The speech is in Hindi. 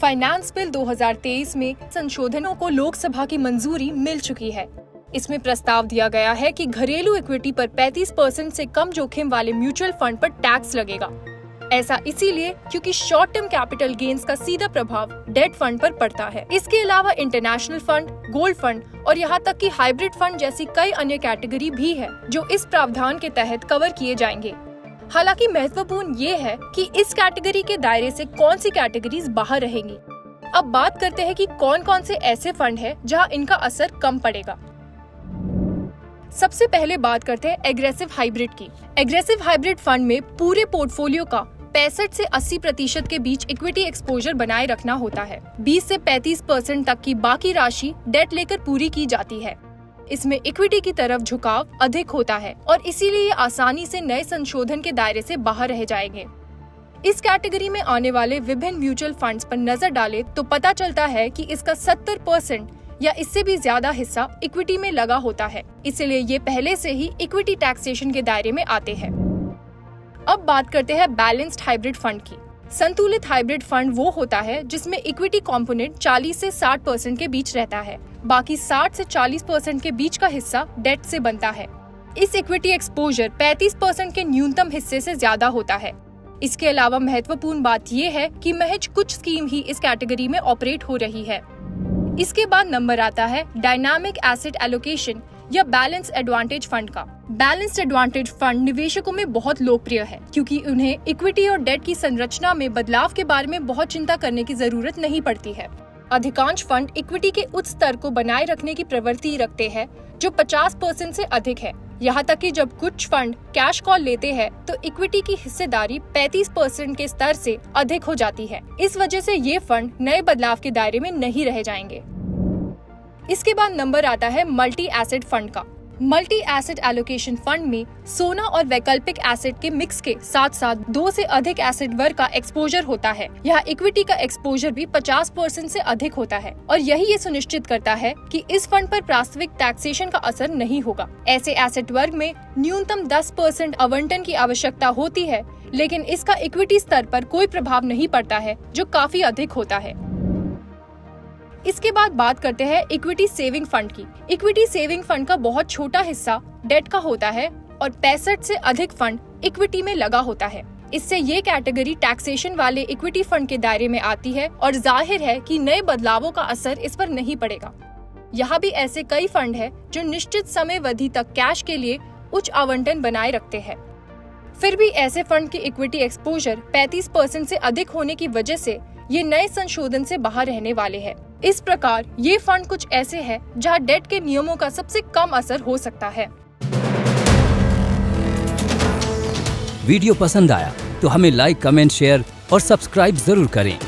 फाइनेंस बिल 2023 में संशोधनों को लोकसभा की मंजूरी मिल चुकी है। इसमें प्रस्ताव दिया गया है कि घरेलू इक्विटी पर 35% से कम जोखिम वाले म्यूचुअल फंड पर टैक्स लगेगा। ऐसा इसीलिए क्योंकि शॉर्ट टर्म कैपिटल गेन्स का सीधा प्रभाव डेट फंड पर पड़ता है। इसके अलावा इंटरनेशनल फंड, गोल्ड फंड और यहाँ तक कि हाइब्रिड फंड जैसी कई अन्य कैटेगरी भी है जो इस प्रावधान के तहत कवर किए जाएंगे। हालांकि महत्वपूर्ण ये है कि इस कैटेगरी के दायरे से कौन सी कैटेगरीज बाहर रहेंगी। अब बात करते हैं कि कौन कौन से ऐसे फंड हैं जहां इनका असर कम पड़ेगा। सबसे पहले बात करते हैं एग्रेसिव हाइब्रिड की। एग्रेसिव हाइब्रिड फंड में पूरे पोर्टफोलियो का 65 से 80% के बीच इक्विटी एक्सपोजर बनाए रखना होता है। 20 से 35% तक की बाकी राशि डेट लेकर पूरी की जाती है। इसमें इक्विटी की तरफ झुकाव अधिक होता है और इसीलिए ये आसानी से नए संशोधन के दायरे से बाहर रह जाएंगे। इस कैटेगरी में आने वाले विभिन्न म्यूचुअल फंड्स पर नजर डालें तो पता चलता है कि इसका 70% या इससे भी ज्यादा हिस्सा इक्विटी में लगा होता है। इसलिए ये पहले से ही इक्विटी टैक्सेशन के दायरे में आते हैं। अब बात करते हैं बैलेंस्ड हाइब्रिड फंड की। संतुलित हाइब्रिड फंड वो होता है जिसमें इक्विटी कंपोनेंट 40 से 60% के बीच रहता है। बाकी 60 से 40% के बीच का हिस्सा डेट से बनता है। इस इक्विटी एक्सपोजर 35% के न्यूनतम हिस्से से ज्यादा होता है। इसके अलावा महत्वपूर्ण बात ये है कि महज कुछ स्कीम ही इस कैटेगरी में ऑपरेट हो रही है। इसके बाद नंबर आता है डायनामिक एसेट एलोकेशन या बैलेंस एडवांटेज फंड का। बैलेंस एडवांटेज फंड निवेशकों में बहुत लोकप्रिय है क्योंकि उन्हें इक्विटी और डेट की संरचना में बदलाव के बारे में बहुत चिंता करने की जरूरत नहीं पड़ती है। अधिकांश फंड इक्विटी के उच्च स्तर को बनाए रखने की प्रवृत्ति रखते हैं जो 50% से अधिक है। यहाँ तक कि जब कुछ फंड कैश कॉल लेते हैं तो इक्विटी की हिस्सेदारी 35% के स्तर से अधिक हो जाती है। इस वजह से ये फंड नए बदलाव के दायरे में नहीं रह जाएंगे। इसके बाद नंबर आता है मल्टी एसेट फंड का। मल्टी एसेट एलोकेशन फंड में सोना और वैकल्पिक एसेट के मिक्स के साथ साथ 2 से अधिक एसेट वर्ग का एक्सपोजर होता है। यहाँ इक्विटी का एक्सपोजर भी 50% से अधिक होता है और यही ये सुनिश्चित करता है कि इस फंड पर वास्तविक टैक्सेशन का असर नहीं होगा। ऐसे एसेट वर्ग में न्यूनतम 10% आवंटन की आवश्यकता होती है, लेकिन इसका इक्विटी स्तर पर कोई प्रभाव नहीं पड़ता है जो काफी अधिक होता है। इसके बाद बात करते हैं इक्विटी सेविंग फंड की। इक्विटी सेविंग फंड का बहुत छोटा हिस्सा डेट का होता है और 65 से अधिक फंड इक्विटी में लगा होता है। इससे ये कैटेगरी टैक्सेशन वाले इक्विटी फंड के दायरे में आती है और जाहिर है कि नए बदलावों का असर इस पर नहीं पड़ेगा। यहाँ भी ऐसे कई फंड है जो निश्चित समयावधि तक कैश के लिए उच्च आवंटन बनाए रखते हैं। फिर भी ऐसे फंड की इक्विटी एक्सपोजर 35% से अधिक होने की वजह से ये नए संशोधन से बाहर रहने वाले हैं। इस प्रकार ये फंड कुछ ऐसे हैं जहां डेट के नियमों का सबसे कम असर हो सकता है। वीडियो पसंद आया तो हमें लाइक, कमेंट, शेयर और सब्सक्राइब जरूर करें।